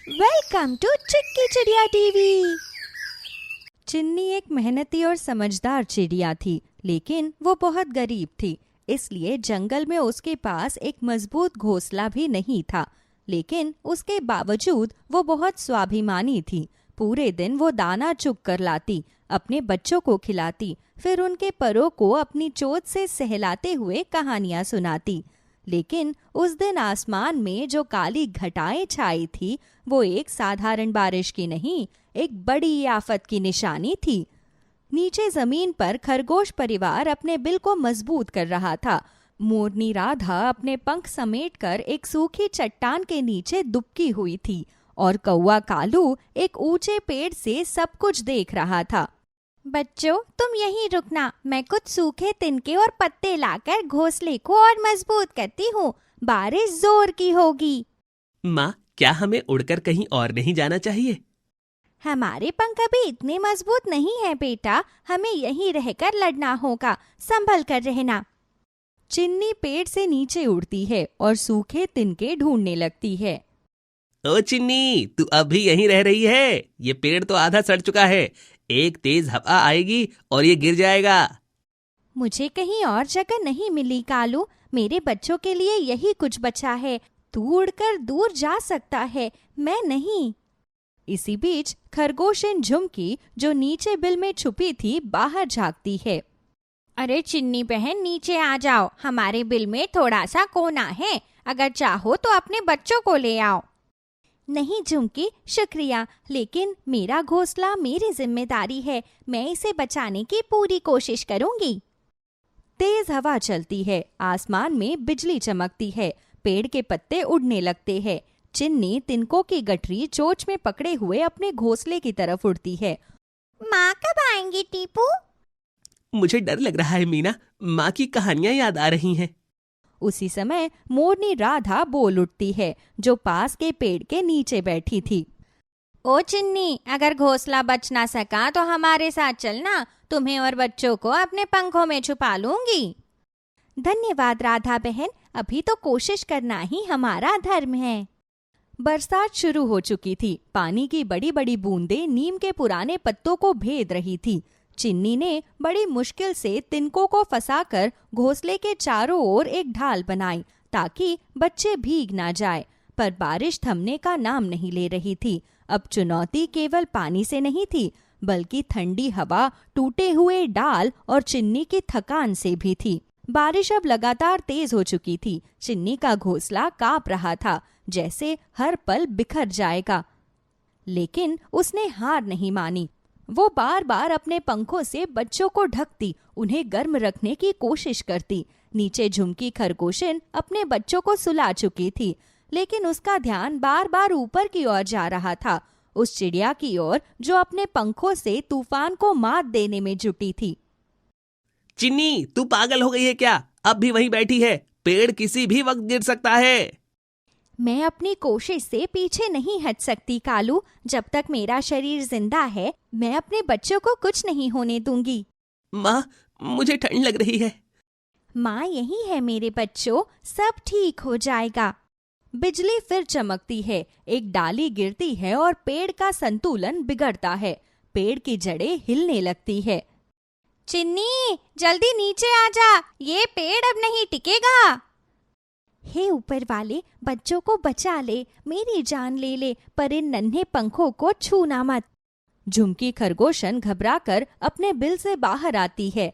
Welcome to चिक्की चिड़िया TV. चिन्नी एक मेहनती और समझदार चिड़िया थी, लेकिन वो बहुत गरीब थी। इसलिए जंगल में उसके पास एक मजबूत घोंसला भी नहीं था। लेकिन उसके बावजूद वो बहुत स्वाभिमानी थी। पूरे दिन वो दाना चुग कर लाती, अपने बच्चों को खिलाती, फिर उनके परों को अपनी चोंच से सहलाते हुए कहानियां सुनाती। लेकिन उस दिन आसमान में जो काली घटाएं छाई थी, वो एक साधारण बारिश की नहीं, एक बड़ी आफत की निशानी थी। नीचे जमीन पर खरगोश परिवार अपने बिल को मजबूत कर रहा था। मोरनी राधा अपने पंख समेटकर एक सूखी चट्टान के नीचे दुबकी हुई थी और कौवा कालू एक ऊंचे पेड़ से सब कुछ देख रहा था। बच्चों, तुम यहीं रुकना, मैं कुछ सूखे तिनके और पत्ते लाकर घोंसले को और मजबूत करती हूँ। बारिश जोर की होगी। माँ, क्या हमें उड़कर कहीं और नहीं जाना चाहिए? हमारे पंख अभी इतने मजबूत नहीं है बेटा, हमें यहीं रहकर लड़ना होगा। संभल कर रहना। चिन्नी पेड़ से नीचे उड़ती है और सूखे तिनके ढूंढने लगती है। ओ चिन्नी, तू अभी यहीं रह रही है? ये पेड़ तो आधा सड़ चुका है। एक तेज हवा आएगी और ये गिर जाएगा। मुझे कहीं और जगह नहीं मिली कालू, मेरे बच्चों के लिए यही कुछ बचा है। तू उड़कर दूर जा सकता है, मैं नहीं। इसी बीच खरगोशिन झुमकी, जो नीचे बिल में छुपी थी, बाहर झांकती है। अरे चिन्नी बहन, नीचे आ जाओ, हमारे बिल में थोड़ा सा कोना है, अगर चाहो तो अपने बच्चों को ले आओ। नहीं झुमकी, शुक्रिया, लेकिन मेरा घोंसला मेरी जिम्मेदारी है, मैं इसे बचाने की पूरी कोशिश करूंगी। तेज हवा चलती है, आसमान में बिजली चमकती है, पेड़ के पत्ते उड़ने लगते हैं। चिन्नी तिनकों की गठरी चोंच में पकड़े हुए अपने घोंसले की तरफ उड़ती है। माँ कब आएंगी टीपू? मुझे डर लग रहा है मीना, माँ की कहानियां याद आ रही हैं। उसी समय मोरनी राधा बोल उठती है, जो पास के पेड़ के नीचे बैठी थी। ओ चिन्नी, अगर घोंसला बच ना सका तो हमारे साथ चलना, तुम्हें और बच्चों को अपने पंखों में छुपा लूंगी। धन्यवाद राधा बहन, अभी तो कोशिश करना ही हमारा धर्म है। बरसात शुरू हो चुकी थी। पानी की बड़ी बड़ी बूंदें नीम के पुराने पत्तों को भेद रही थी। चिन्नी ने बड़ी मुश्किल से तिनकों को फंसाकर घोंसले के चारों ओर एक ढाल बनाई, ताकि बच्चे भीग ना जाए। पर बारिश थमने का नाम नहीं ले रही थी। अब चुनौती केवल पानी से नहीं थी, बल्कि ठंडी हवा, टूटे हुए डाल और चिन्नी की थकान से भी थी। बारिश अब लगातार तेज हो चुकी थी। चिन्नी का घोंसला कांप रहा था, जैसे हर पल बिखर जाएगा। लेकिन उसने हार नहीं मानी। वो बार बार अपने पंखों से बच्चों को ढकती, उन्हें गर्म रखने की कोशिश करती। नीचे झुमकी खरगोशिन अपने बच्चों को सुला चुकी थी, लेकिन उसका ध्यान बार बार ऊपर की ओर जा रहा था, उस चिड़िया की ओर जो अपने पंखों से तूफान को मात देने में जुटी थी। चिन्नी, तू पागल हो गई है क्या? अब भी वहीं बैठी है? पेड़ किसी भी वक्त गिर सकता है। मैं अपनी कोशिश से पीछे नहीं हट सकती कालू। जब तक मेरा शरीर जिंदा है, मैं अपने बच्चों को कुछ नहीं होने दूंगी। माँ, मुझे ठंड लग रही है। माँ यही है मेरे बच्चों, सब ठीक हो जाएगा। बिजली फिर चमकती है, एक डाली गिरती है और पेड़ का संतुलन बिगड़ता है। पेड़ की जड़ें हिलने लगती है। चिन्नी, जल्दी नीचे आ जा, ये पेड़ अब नहीं टिकेगा। हे ऊपर वाले, बच्चों को बचा ले, मेरी जान ले ले, पर इन नन्हे पंखों को छूना मत। झुमकी खरगोशन घबराकर अपने बिल से बाहर आती है।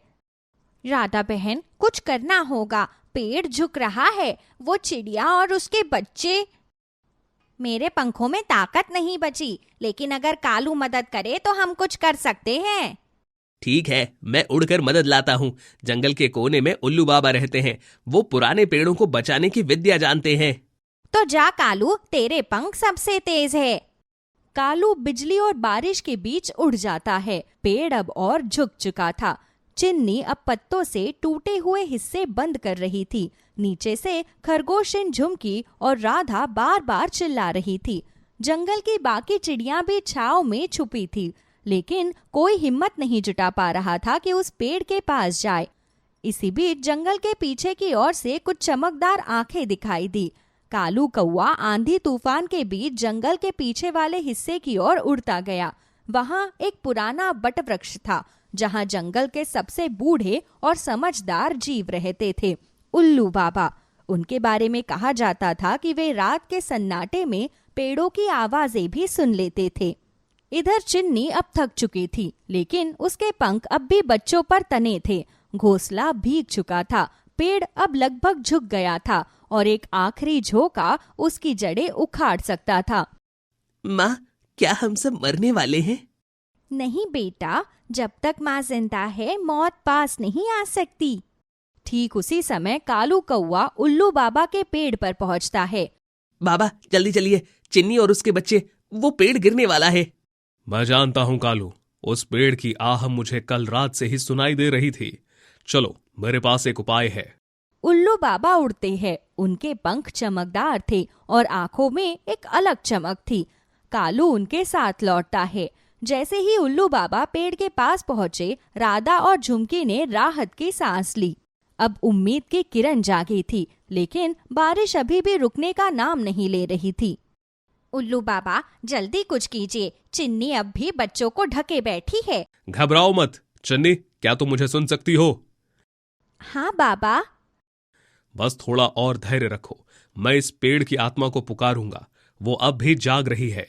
राधा बहन, कुछ करना होगा, पेड़ झुक रहा है, वो चिड़िया और उसके बच्चे। मेरे पंखों में ताकत नहीं बची, लेकिन अगर कालू मदद करे तो हम कुछ कर सकते हैं। ठीक है, मैं उड़कर मदद लाता हूँ। जंगल के कोने में उल्लू बाबा रहते हैं, वो पुराने पेड़ों को बचाने की विद्या जानते हैं। तो जा कालू, तेरे पंख सबसे तेज है। कालू बिजली और बारिश के बीच उड़ जाता है। पेड़ अब और झुक चुका था। चिन्नी अब पत्तों से टूटे हुए हिस्से बंद कर रही थी। नीचे से खरगोशिन, झुमकी और राधा बार बार चिल्ला रही थी। जंगल की बाकी चिड़ियां भी छांव में छुपी थी, लेकिन कोई हिम्मत नहीं जुटा पा रहा था कि उस पेड़ के पास जाए। इसी बीच जंगल के पीछे की ओर से कुछ चमकदार आंखें दिखाई दी। कालू कौवा आंधी तूफान के बीच जंगल के पीछे वाले हिस्से की ओर उड़ता गया। वहां एक पुराना बटवृक्ष था जहां जंगल के सबसे बूढ़े और समझदार जीव रहते थे, उल्लू बाबा। उनके बारे में कहा जाता था कि वे रात के सन्नाटे में पेड़ों की आवाजें भी सुन लेते थे। इधर चिन्नी अब थक चुकी थी, लेकिन उसके पंख अब भी बच्चों पर तने थे। घोंसला भीग चुका था, पेड़ अब लगभग झुक गया था और एक आखिरी झोंका उसकी जड़ें उखाड़ सकता था। माँ, क्या हम सब मरने वाले हैं? नहीं बेटा, जब तक माँ जिंदा है मौत पास नहीं आ सकती। ठीक उसी समय कालू कौवा उल्लू बाबा के पेड़ पर पहुंचता है। बाबा जल्दी चलिए, चिन्नी और उसके बच्चे, वो पेड़ गिरने वाला है। मैं जानता हूँ कालू, उस पेड़ की आह मुझे कल रात से ही सुनाई दे रही थी। चलो, मेरे पास एक उपाय है। उल्लू बाबा उड़ते हैं, उनके पंख चमकदार थे और आंखों में एक अलग चमक थी। कालू उनके साथ लौटता है। जैसे ही उल्लू बाबा पेड़ के पास पहुंचे, राधा और झुमकी ने राहत की सांस ली। अब उम्मीद की किरण जागी थी, लेकिन बारिश अभी भी रुकने का नाम नहीं ले रही थी। उल्लू बाबा जल्दी कुछ कीजिए, चिन्नी अब भी बच्चों को ढके बैठी है। घबराओ मत चन्नी, क्या तुम मुझे सुन सकती हो? हाँ बाबा। बस थोड़ा और धैर्य रखो, मैं इस पेड़ की आत्मा को पुकारूंगा, वो अब भी जाग रही है।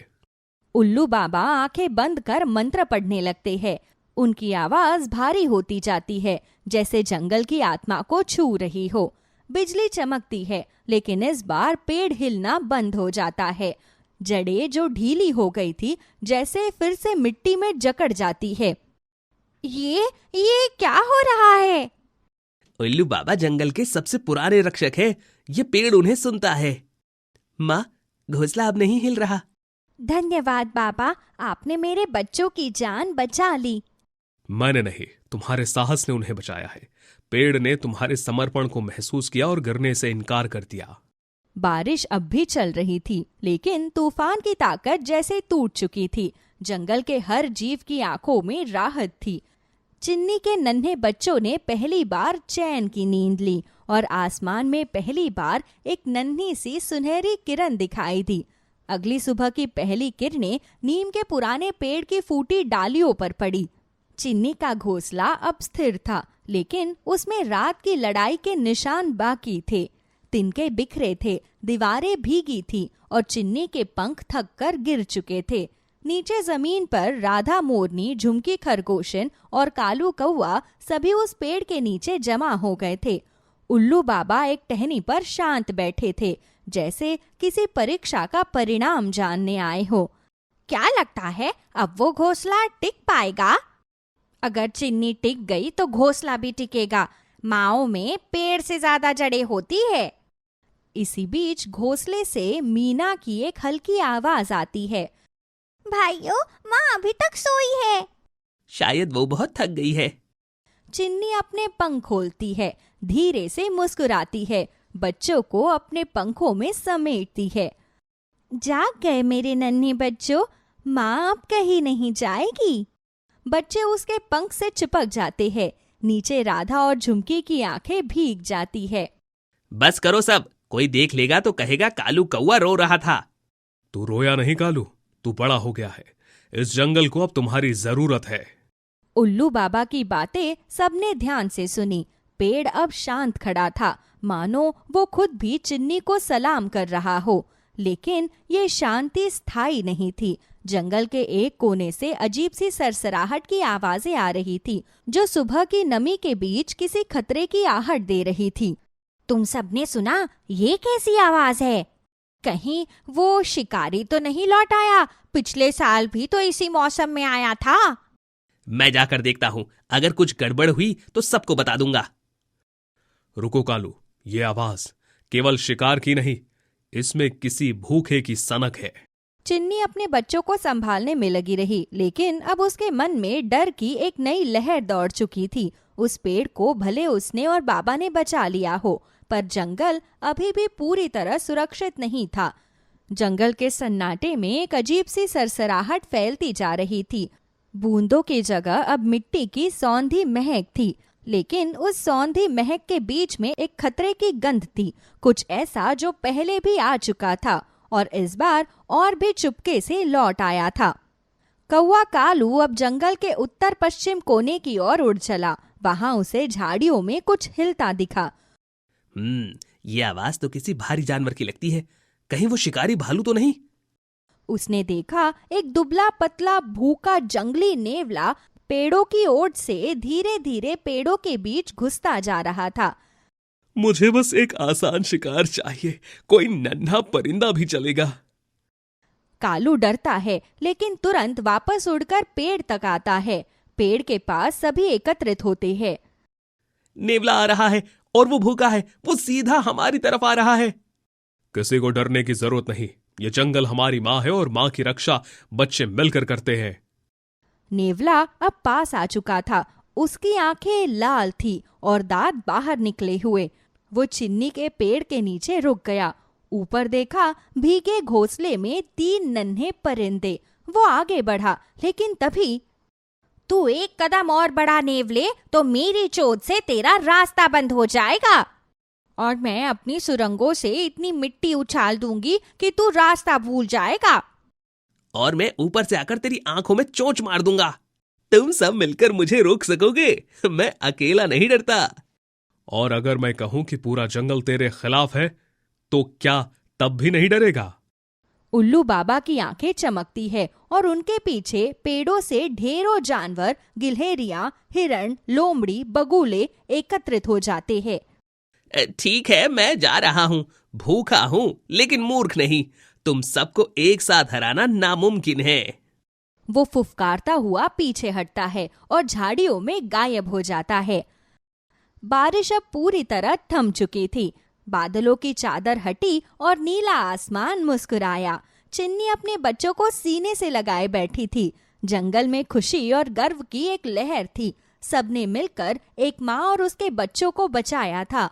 उल्लू बाबा आंखें बंद कर मंत्र पढ़ने लगते हैं। उनकी आवाज भारी होती जाती है, जैसे जंगल की आत्मा को छू रही हो। बिजली चमकती है, लेकिन इस बार पेड़ हिलना बंद हो जाता है। जड़ें जो ढीली हो गई थी, जैसे फिर से मिट्टी में जकड़ जाती है। ये क्या हो रहा है? उल्लू बाबा जंगल के सबसे पुराने रक्षक है, ये पेड़ उन्हें सुनता है। माँ, घोंसला अब नहीं हिल रहा। धन्यवाद बाबा, आपने मेरे बच्चों की जान बचा ली। मैंने नहीं, तुम्हारे साहस ने उन्हें बचाया है। पेड़ ने तुम्हारे समर्पण को महसूस किया और गिरने से इनकार कर दिया। बारिश अब भी चल रही थी, लेकिन तूफान की ताकत जैसे टूट चुकी थी। जंगल के हर जीव की आंखों में राहत थी। चिन्नी के नन्हे बच्चों ने पहली बार चैन की नींद ली और आसमान में पहली बार एक नन्ही सी सुनहरी किरण दिखाई दी। अगली सुबह की पहली किरणें नीम के पुराने पेड़ की फूटी डालियों पर पड़ी। चिन्नी का घोंसला अब स्थिर था, लेकिन उसमें रात की लड़ाई के निशान बाकी थे। तिनके बिखरे थे, दीवारें भीगी थी और चिन्नी के पंख थक कर गिर चुके थे। नीचे जमीन पर राधा मोरनी, झुमकी खरगोशन और कालू कौवा सभी उस पेड़ के नीचे जमा हो गए थे। उल्लू बाबा एक टहनी पर शांत बैठे थे, जैसे किसी परीक्षा का परिणाम जानने आए हो। क्या लगता है, अब वो घोंसला टिक पाएगा? अगर चिन्नी टिक गई तो घोंसला भी टिकेगा। माओ में पेड़ से ज्यादा जड़ें होती है। इसी बीच घोंसले से मीना की एक हल्की आवाज आती है। भाइयों, माँ अभी तक सोई है। शायद वो बहुत थक गई है। चिन्नी अपने पंख खोलती है, धीरे से मुस्कुराती है, बच्चों को अपने पंखों में समेटती है। जाग गए मेरे नन्हे बच्चों, माँ अब कहीं नहीं जाएगी। बच्चे उसके पंख से चिपक जाते हैं। नीचे राधा और झुमकी की आंखें भीग जाती है। बस करो सब, कोई देख लेगा तो कहेगा कालू कौवा रो रहा था। तू रोया नहीं कालू, तू बड़ा हो गया है। इस जंगल को अब तुम्हारी जरूरत है। उल्लू बाबा की बातें सबने ध्यान से सुनी। पेड़ अब शांत खड़ा था, मानो वो खुद भी चिन्नी को सलाम कर रहा हो। लेकिन ये शांति स्थायी नहीं थी। जंगल के एक कोने से अजीब सी सरसराहट की आवाजें आ रही थी, जो सुबह की नमी के बीच किसी खतरे की आहट दे रही थी। तुम सबने सुना? ये कैसी आवाज है? कहीं वो शिकारी तो नहीं लौट आया? पिछले साल भी तो इसी मौसम में आया था। मैं जाकर देखता हूँ, अगर कुछ गड़बड़ हुई तो सबको बता दूंगा। रुको कालू, ये आवाज केवल शिकार की नहीं, इसमें किसी भूखे की सनक है। चिन्नी अपने बच्चों को संभालने में लगी रही, लेकिन अब उसके मन में डर की एक नई लहर दौड़ चुकी थी। उस पेड़ को भले उसने और बाबा ने बचा लिया हो, पर जंगल अभी भी पूरी तरह सुरक्षित नहीं था। जंगल के सन्नाटे में एक अजीब सी सरसराहट फैलती जा रही थी। बूंदों की जगह अब मिट्टी की सौंधी महक थी। लेकिन उस सौंधी महक के बीच में एक खतरे की गंध थी, कुछ ऐसा जो पहले भी आ चुका था और इस बार और भी चुपके से लौट आया था। कौवा कालू अब जंगल के उत्तर पश्चिम कोने की ओर उड़ चला। वहां उसे झाड़ियों में कुछ हिलता दिखा। ये आवाज तो किसी भारी जानवर की लगती है। कहीं वो शिकारी भालू तो नहीं? उसने देखा एक दुबला पतला भूखा जंगली नेवला पेड़ों की ओर से धीरे धीरे पेड़ों के बीच घुसता जा रहा था। मुझे बस एक आसान शिकार चाहिए, कोई नन्हा परिंदा भी चलेगा। कालू डरता है लेकिन तुरंत वापस उड़कर पेड़ तक आता है। पेड़ के पास सभी एकत्रित होते हैं। नेवला आ रहा है और वो भूखा है, वो सीधा हमारी तरफ आ रहा है। किसी को डरने की जरूरत नहीं, ये जंगल हमारी माँ है और माँ की रक्षा बच्चे मिलकर करते हैं। नेवला अब पास आ चुका था। उसकी आंखें लाल थी और दांत बाहर निकले हुए। वो चिन्नी के पेड़ के नीचे रुक गया। ऊपर देखा, भीगे घोंसले में 3 नन्हे परिंदे। वो आगे बढ़ा लेकिन तभी, तू एक कदम और बढ़ा नेवले तो मेरी चोट से तेरा रास्ता बंद हो जाएगा और मैं अपनी सुरंगों से इतनी मिट्टी उछाल दूंगी कि तू रास्ता भूल जाएगा। और मैं ऊपर से आकर तेरी आंखों में चोंच मार दूंगा। तुम सब मिलकर मुझे रोक सकोगे? मैं अकेला नहीं डरता। और अगर मैं कहूं कि पूरा जंगल तेरे खिलाफ है तो क्या तब भी नहीं डरेगा? उल्लू बाबा की आंखें चमकती है और उनके पीछे पेड़ों से ढेरों जानवर, गिलहरियां, हिरण, लोमड़ी, बगुले एकत्रित हो जाते हैं। ठीक है, मैं जा रहा हूँ। भूखा हूँ लेकिन मूर्ख नहीं। तुम सबको एक साथ हराना नामुमकिन है। वो फुफकारता हुआ पीछे हटता है और झाड़ियों में गायब हो जाता है। बारिश अब पूरी तरह थम चुकी थी। बादलों की चादर हटी और नीला आसमान मुस्कुराया। चिन्नी अपने बच्चों को सीने से लगाए बैठी थी। जंगल में खुशी और गर्व की एक लहर थी। सबने मिलकर एक माँ और उसके बच्चों को बचाया था।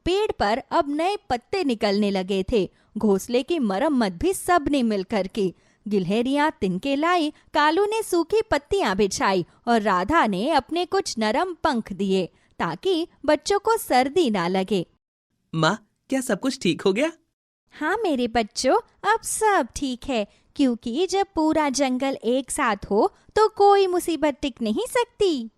पेड़ पर अब नए पत्ते निकलने लगे थे। घोंसले की मरम्मत भी सबने मिलकर की। गिलहरियां तिनके लाई, कालू ने सूखी पत्तियां बिछाई और राधा ने अपने कुछ नरम पंख दिए ताकि बच्चों को सर्दी ना लगे। माँ, क्या सब कुछ ठीक हो गया? हाँ मेरे बच्चों, अब सब ठीक है, क्योंकि जब पूरा जंगल एक साथ हो तो कोई मुसीबत टिक नहीं सकती।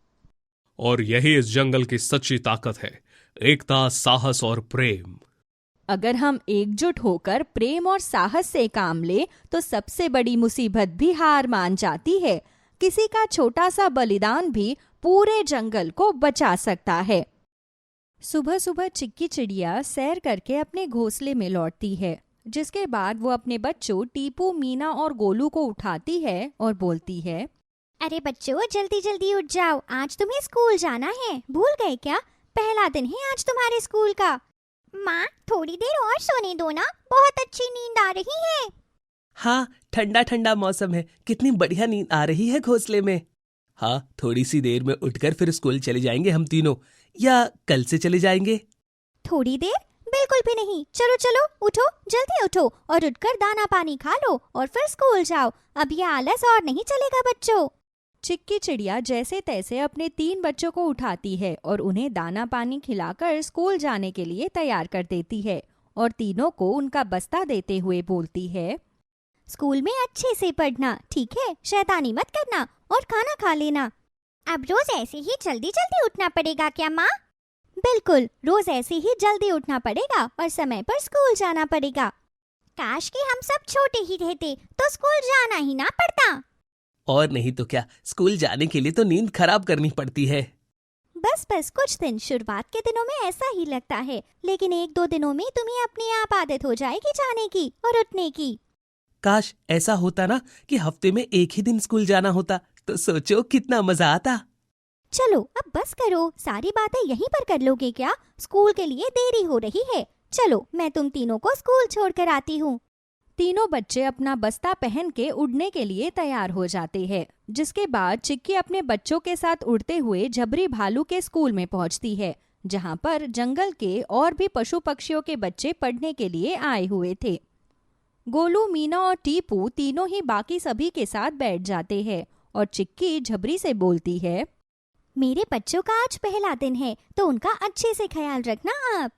और यही इस जंगल की सच्ची ताकत है, एकता, साहस और प्रेम। अगर हम एकजुट होकर प्रेम और साहस से काम ले तो सबसे बड़ी मुसीबत भी हार मान जाती है। किसी का छोटा सा बलिदान भी पूरे जंगल को बचा सकता है। सुबह सुबह चिक्की चिड़िया सैर करके अपने घोंसले में लौटती है, जिसके बाद वो अपने बच्चों टीपू, मीना और गोलू को उठाती है और बोलती है, अरे बच्चों, जल्दी जल्दी उठ जाओ, आज तुम्हें स्कूल जाना है। भूल गए क्या? पहला दिन है आज तुम्हारे स्कूल का। माँ, थोड़ी देर और सोने दो ना, बहुत अच्छी नींद आ रही है। हाँ, ठंडा ठंडा मौसम है, कितनी बढ़िया नींद आ रही है घोंसले में। हाँ, थोड़ी सी देर में उठकर फिर स्कूल चले जाएंगे हम तीनों, या कल से चले जाएंगे? थोड़ी देर? बिल्कुल भी नहीं। चलो चलो, उठो, जल्दी उठो और उठकर दाना पानी खा लो और फिर स्कूल जाओ। अब ये आलस और नहीं चलेगा बच्चों। चिक्की चिड़िया जैसे तैसे अपने 3 बच्चों को उठाती है और उन्हें दाना पानी खिलाकर स्कूल जाने के लिए तैयार कर देती है और तीनों को उनका बस्ता देते हुए बोलती है, स्कूल में अच्छे से पढ़ना, ठीक है? शैतानी मत करना और खाना खा लेना। अब रोज ऐसे ही जल्दी जल्दी उठना पड़ेगा क्या माँ? बिल्कुल, रोज ऐसे ही जल्दी उठना पड़ेगा और समय पर स्कूल जाना पड़ेगा। काश कि हम सब छोटे ही रहते तो स्कूल जाना ही ना पड़ता। और नहीं तो क्या, स्कूल जाने के लिए तो नींद खराब करनी पड़ती है। बस कुछ दिन शुरुआत के दिनों में ऐसा ही लगता है, लेकिन 1-2 दिनों में तुम्हें अपने आप आदत हो जाएगी जाने की और उठने की। काश ऐसा होता ना कि हफ्ते में एक ही दिन स्कूल जाना होता, तो सोचो कितना मजा आता। चलो अब बस करो, सारी बातें यहीं पर कर लोगे क्या? स्कूल के लिए देरी हो रही है। चलो, मैं तुम तीनों को स्कूल छोड़कर आती हूँ। तीनों बच्चे अपना बस्ता पहन के उड़ने के लिए तैयार हो जाते हैं, जिसके बाद चिक्की अपने बच्चों के साथ उड़ते हुए झबरी भालू के स्कूल में पहुंचती है, जहां पर जंगल के और भी पशु पक्षियों के बच्चे पढ़ने के लिए आए हुए थे। गोलू, मीना और टीपू तीनों ही बाकी सभी के साथ बैठ जाते हैं और चिक्की झबरी से बोलती है, मेरे बच्चों का आज पहला दिन है तो उनका अच्छे से ख्याल रखना आप।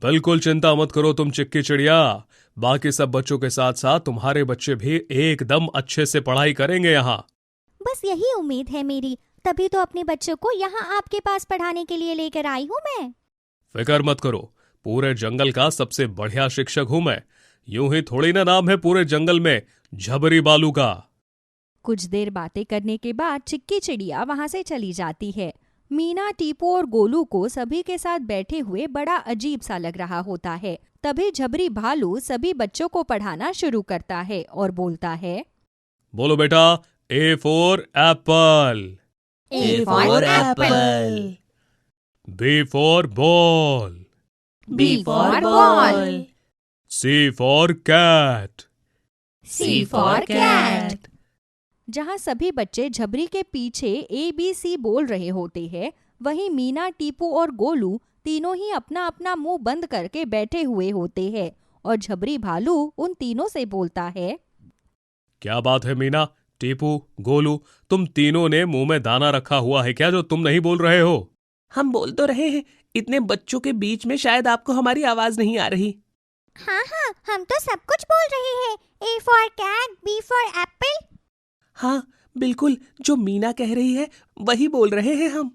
बिल्कुल चिंता मत करो तुम चिक्की चिड़िया। बाकी सब बच्चों के साथ साथ तुम्हारे बच्चे भी एकदम अच्छे से पढ़ाई करेंगे यहाँ। बस यही उम्मीद है मेरी, तभी तो अपने बच्चों को यहाँ आपके पास पढ़ाने के लिए लेकर आई हूँ मैं। फिक्र मत करो, पूरे जंगल का सबसे बढ़िया शिक्षक हूँ मैं। यूं ही थोड़ी ना नाम है पूरे जंगल में झबरी बालू का। कुछ देर बातें करने के बाद चिक्की चिड़िया वहां से चली जाती है। मीना, टीपू और गोलू को सभी के साथ बैठे हुए बड़ा अजीब सा लग रहा होता है। तभी झबरी भालू सभी बच्चों को पढ़ाना शुरू करता है और बोलता है, बोलो बेटा, A for apple, A for apple, B for ball, B for ball, C for cat. C for cat। जहाँ सभी बच्चे झबरी के पीछे ABC बोल रहे होते हैं, वहीं मीना, टीपू और गोलू तीनों ही अपना अपना मुंह बंद करके बैठे हुए होते हैं और झबरी भालू उन तीनों से बोलता है, क्या बात है मीना, टीपू, गोलू, तुम तीनों ने मुंह में दाना रखा हुआ है क्या जो तुम नहीं बोल रहे हो? हम बोल तो रहे हैं, इतने बच्चों के बीच में शायद आपको हमारी आवाज नहीं आ रही। हाँ हाँ, हम तो सब कुछ बोल रहे हैं। A for cat, B for apple। हाँ बिल्कुल, जो मीना कह रही है वही बोल रहे हैं हम।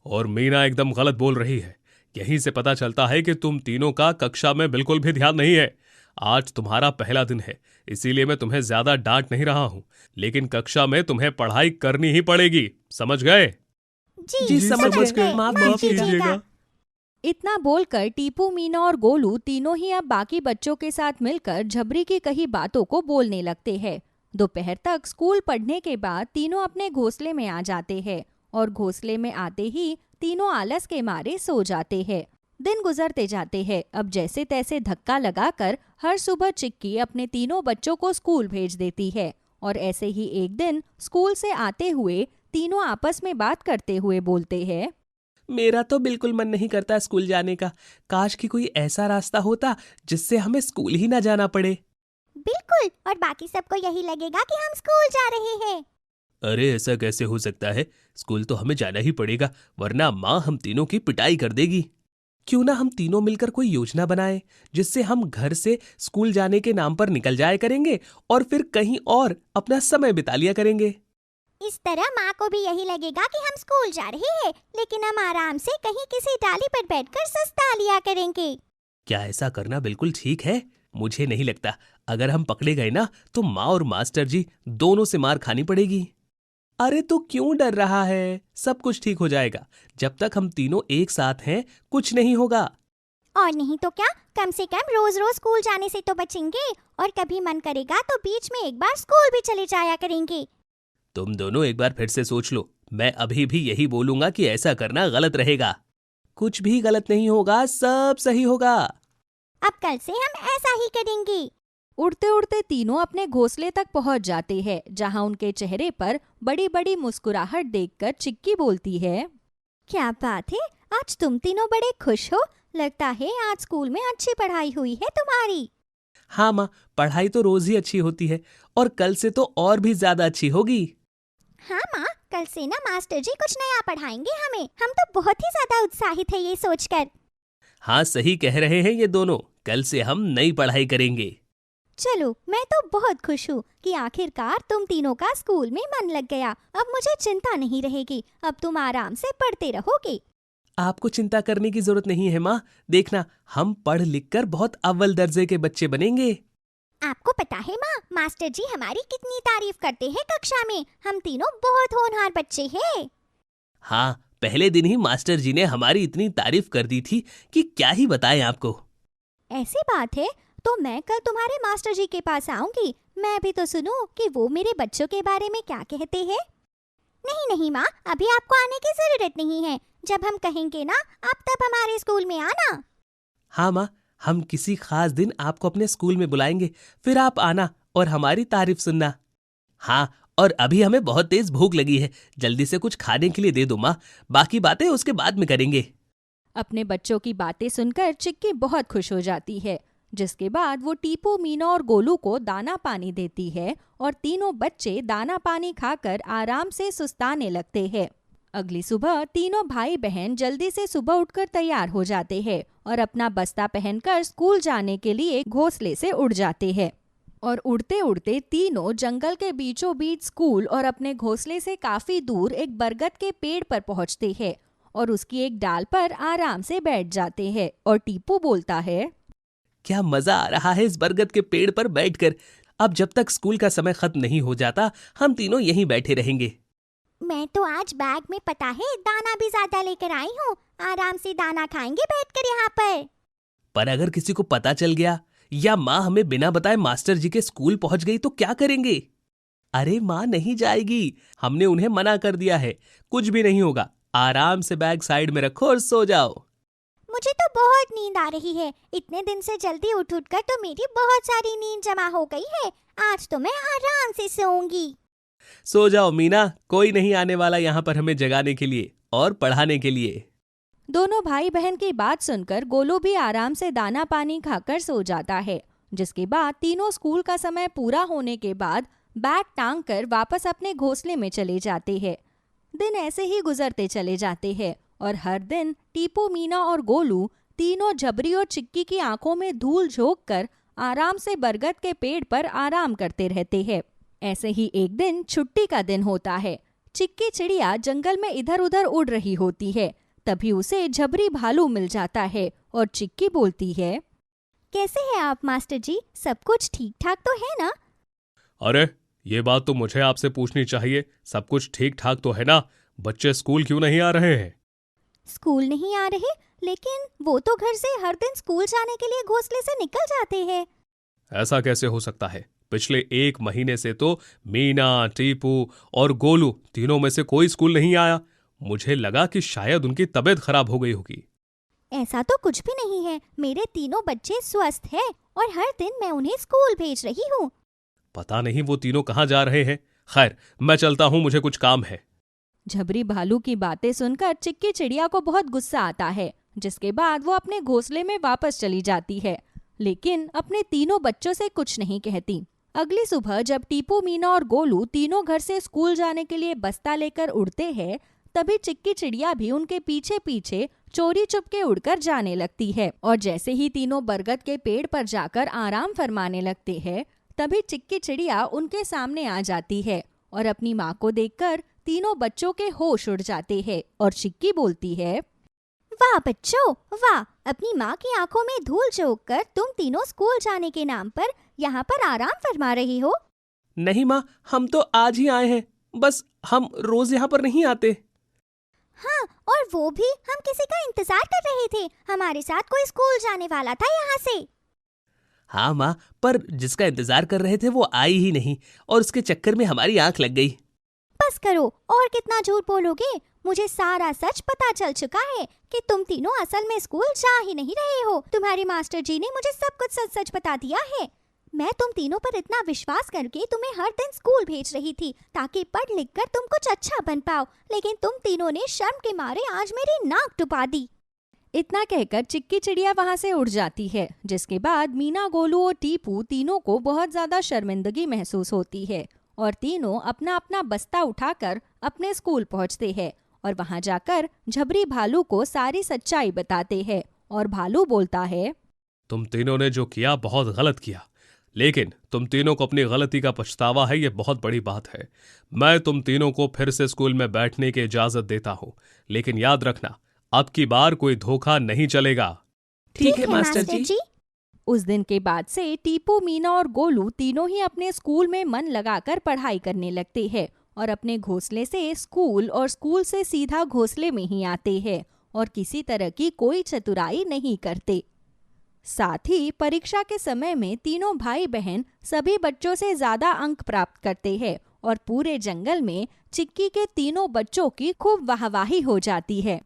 और मीना एकदम गलत बोल रही है। यहीं से पता चलता है कि तुम तीनों का कक्षा में बिल्कुल भी ध्यान नहीं है। आज तुम्हारा पहला दिन है, इसीलिए मैं तुम्हें ज्यादा डांट नहीं रहा हूँ, लेकिन कक्षा में तुम्हें पढ़ाई करनी ही पड़ेगी, समझ गए? जी समझ गए, माफ कीजिएगा। इतना बोलकर टीपू, मीना और गोलू तीनों ही अब बाकी बच्चों के साथ मिलकर झबरी की कही बातों को बोलने लगते हैं। दोपहर तक स्कूल पढ़ने के बाद तीनों अपने घोंसले में आ जाते हैं और घोंसले में आते ही तीनों आलस के मारे सो जाते हैं। दिन गुजरते जाते हैं। अब जैसे तैसे धक्का लगाकर हर सुबह चिक्की अपने तीनों बच्चों को स्कूल भेज देती है और ऐसे ही एक दिन स्कूल से आते हुए तीनों आपस में बात करते हुए बोलते हैं, मेरा तो बिल्कुल मन नहीं करता स्कूल जाने का। काश कि कोई ऐसा रास्ता होता जिससे हमें स्कूल ही ना जाना पड़े। बिल्कुल, और बाकी सबको यही लगेगा कि हम स्कूल जा रहे हैं। अरे ऐसा कैसे हो सकता है? स्कूल तो हमें जाना ही पड़ेगा, वरना माँ हम तीनों की पिटाई कर देगी। क्यों ना हम तीनों मिलकर कोई योजना बनाएं जिससे हम घर से स्कूल जाने के नाम पर निकल जाया करेंगे और फिर कहीं और अपना समय बिता लिया करेंगे। इस तरह माँ को भी यही लगेगा कि हम स्कूल जा रहे हैं, लेकिन हम आराम से कहीं किसी डाली पर बैठकर सस्ता लिया करेंगे। क्या ऐसा करना बिल्कुल ठीक है? मुझे नहीं लगता। अगर हम पकड़े गए ना तो माँ और मास्टर जी दोनों से मार खानी पड़ेगी। अरे तो क्यों डर रहा है? सब कुछ ठीक हो जाएगा। जब तक हम तीनों एक साथ हैं कुछ नहीं होगा। और नहीं तो क्या, कम से कम रोज रोज स्कूल जाने से तो बचेंगे और कभी मन करेगा तो बीच में एक बार स्कूल भी चले जाया करेंगे। तुम दोनों एक बार फिर से सोच लो। मैं अभी भी यही बोलूंगा कि ऐसा करना गलत रहेगा। कुछ भी गलत नहीं होगा, सब सही होगा। अब कल से हम ऐसा ही करेंगे। उड़ते उड़ते तीनों अपने घोंसले तक पहुंच जाते हैं, जहां उनके चेहरे पर बड़ी बड़ी मुस्कुराहट देखकर चिक्की बोलती है, क्या बात है, आज तुम तीनों बड़े खुश हो। लगता है आज स्कूल में अच्छी पढ़ाई हुई है तुम्हारी। हाँ माँ, पढ़ाई तो रोज ही अच्छी होती है और कल से तो और भी ज्यादा अच्छी होगी। हाँ माँ, कल से ना मास्टर जी कुछ नया पढ़ाएंगे हमें। हम तो बहुत ही ज्यादा उत्साहित है ये सोचकर। हाँ सही कह रहे हैं ये दोनों। कल से हम नई पढ़ाई करेंगे। चलो, मैं तो बहुत खुश हूँ कि आखिरकार तुम तीनों का स्कूल में मन लग गया। अब मुझे चिंता नहीं रहेगी। अब तुम आराम से पढ़ते रहोगे। आपको चिंता करने की जरूरत नहीं है माँ। देखना, हम पढ़ लिख कर बहुत अव्वल दर्जे के बच्चे बनेंगे। आपको पता है माँ, मास्टर जी हमारी कितनी तारीफ करते हैं कक्षा में। हम तीनों बहुत होनहार बच्चे हैं। हाँ, पहले दिन ही मास्टर जी ने हमारी इतनी तारीफ कर दी थी कि क्या ही बताएं आपको। ऐसी बात है तो मैं कल तुम्हारे मास्टर जी के पास आऊंगी। मैं भी तो सुनूं कि वो मेरे बच्चों के बारे में क्या कहते हैं। नहीं नहीं माँ, अभी आपको आने की जरूरत नहीं है। जब हम कहेंगे ना, आप तब हमारे स्कूल में आना। हाँ माँ, हम किसी खास दिन आपको अपने स्कूल में बुलाएंगे, फिर आप आना और हमारी तारीफ सुनना। हाँ, और अभी हमें बहुत तेज भूख लगी है। जल्दी से कुछ खाने के लिए दे दो माँ। बाकी बातें उसके बाद में करेंगे। अपने बच्चों की बातें सुनकर चिक्की बहुत खुश हो जाती है, जिसके बाद वो टीपू, मीना और गोलू को दाना पानी देती है और तीनों बच्चे दाना पानी खाकर आराम से सुस्ताने लगते हैं। अगली सुबह तीनों भाई बहन जल्दी से सुबह उठकर तैयार हो जाते हैं और अपना बस्ता पहनकर स्कूल जाने के लिए घोंसले से उड़ जाते हैं। और उड़ते उड़ते तीनों जंगल के बीचों बीच स्कूल और अपने घोंसले से काफी दूर एक बरगद के पेड़ पर पहुंचते हैं और उसकी एक डाल पर आराम से बैठ जाते हैं। और टीपू बोलता है, क्या मजा आ रहा है इस बरगद के पेड़ पर बैठकर। अब जब तक स्कूल का समय खत्म नहीं हो जाता हम तीनों यहीं बैठे रहेंगे। मैं तो आज बैग में पता है दाना भी ज्यादा लेकर आई हूँ। आराम से दाना खाएंगे बैठकर यहाँ पर अगर किसी को पता चल गया या माँ हमें बिना बताए मास्टर जी के स्कूल पहुंच गई तो क्या करेंगे? अरे माँ नहीं जाएगी, हमने उन्हें मना कर दिया है, कुछ भी नहीं होगा। आराम से बैग साइड में रखो और सो जाओ। मुझे तो बहुत नींद आ रही है। इतने दिन से जल्दी उठ कर तो मेरी बहुत सारी नींद जमा हो गई है। आज तो मैं आराम से सोऊंगी। सो जाओ मीना, कोई नहीं आने वाला यहाँ पर हमें जगाने के लिए और पढ़ाने के लिए। दोनों भाई बहन की बात सुनकर गोलू भी आराम से दाना पानी खाकर सो जाता है। जिसके बाद तीनों स्कूल का समय पूरा होने के बाद बैग टांग कर वापस अपने घोंसले में चले जाते हैं। दिन ऐसे ही गुजरते चले जाते हैं और हर दिन टीपू, मीना और गोलू तीनों झबरी और चिक्की की आंखों में धूल झोंक कर आराम से बरगद के पेड़ पर आराम करते रहते हैं। ऐसे ही एक दिन छुट्टी का दिन होता है। चिक्की चिड़िया जंगल में इधर उधर उड़ रही होती है। तभी उसे झबरी भालू मिल जाता है और चिक्की बोलती है, कैसे हैं आप मास्टर जी? सब कुछ ठीक ठाक तो है ना? अरे ये बात तो मुझे आपसे पूछनी चाहिए। सब कुछ ठीक ठाक तो है ना? बच्चे स्कूल क्यों नहीं आ रहे हैं? स्कूल नहीं आ रहे, लेकिन वो तो घर से हर दिन स्कूल जाने के लिए घोंसले से निकल जाते हैं। ऐसा कैसे हो सकता है? पिछले 1 महीने से तो मीना, टीपू और गोलू तीनों में से कोई स्कूल नहीं आया। मुझे लगा कि शायद उनकी तबीयत खराब हो गई होगी। ऐसा तो कुछ भी नहीं है। मेरे तीनों बच्चे स्वस्थ हैं और हर दिन मैं उन्हें स्कूल भेज रही हूँ। पता नहीं वो तीनों कहाँ जा रहे हैं। खैर मैं चलता हूँ, मुझे कुछ काम है। झबरी भालू की बातें सुनकर चिक्की चिड़िया को बहुत गुस्सा आता है। जिसके बाद वो अपने घोंसले में वापस चली जाती है, लेकिन अपने तीनों बच्चों से कुछ नहीं कहती। अगली सुबह जब टीपू, मीना और गोलू तीनों घर से स्कूल जाने के लिए बस्ता लेकर उड़ते हैं, तभी चिक्की चिड़िया भी उनके पीछे पीछे चोरी चुपके उड़कर जाने लगती है। और जैसे ही तीनों बरगद के पेड़ पर जाकर आराम फरमाने लगते हैं, तभी चिक्की चिड़िया उनके सामने आ जाती है और अपनी माँ को देखकर तीनों बच्चों के होश उड़ जाते हैं। और चिक्की बोलती है, वाह बच्चों वाह! अपनी माँ की आंखों में धूल झोंक कर तुम तीनों स्कूल जाने के नाम पर यहाँ पर आराम फरमा रही हो। नहीं माँ, हम तो आज ही आए हैं, बस हम रोज यहाँ पर नहीं आते। हाँ, और वो भी हम किसी का इंतजार कर रहे थे। हमारे साथ कोई स्कूल जाने वाला था यहाँ से। हाँ माँ, पर जिसका इंतजार कर रहे थे वो आई ही नहीं और उसके चक्कर में हमारी आंख लग गई। बस करो, और कितना झूठ बोलोगे? मुझे सारा सच पता चल चुका है कि तुम तीनों असल में स्कूल जा ही नहीं रहे हो। तुम्हारे मास्टर जी ने मुझे सब कुछ सच सच बता दिया है। मैं तुम तीनों पर इतना विश्वास करके तुम्हें हर दिन स्कूल भेज रही थी ताकि पढ़ लिख कर तुम कुछ अच्छा बन पाओ, लेकिन तुम तीनों ने शर्म के मारे आज मेरी नाक डुबा दी। इतना कहकर चिक्की चिड़िया वहां से उड़ जाती है। जिसके बाद मीना, गोलू और टीपू तीनों को बहुत ज्यादा शर्मिंदगी महसूस होती है और तीनों अपना अपना बस्ता उठाकर अपने स्कूल पहुंचते हैं और वहां जाकर झबरी भालू को सारी सच्चाई बताते हैं। और भालू बोलता है, तुम तीनों ने जो किया बहुत गलत किया, लेकिन तुम तीनों को अपनी गलती का पछतावा है, ये बहुत बड़ी बात है। मैं तुम तीनों को फिर से स्कूल में बैठने की इजाजत देता हूँ, लेकिन याद रखना अब की बार कोई धोखा नहीं चलेगा। ठीक है मास्टर जी। उस दिन के बाद से टीपू, मीना और गोलू तीनों ही अपने स्कूल में मन लगाकर पढ़ाई करने लगते हैं और अपने घोंसले से स्कूल और स्कूल से सीधा घोंसले में ही आते हैं और किसी तरह की कोई चतुराई नहीं करते। साथ ही परीक्षा के समय में तीनों भाई बहन सभी बच्चों से ज्यादा अंक प्राप्त करते हैं और पूरे जंगल में चिक्की के तीनों बच्चों की खूब वाहवाही हो जाती है।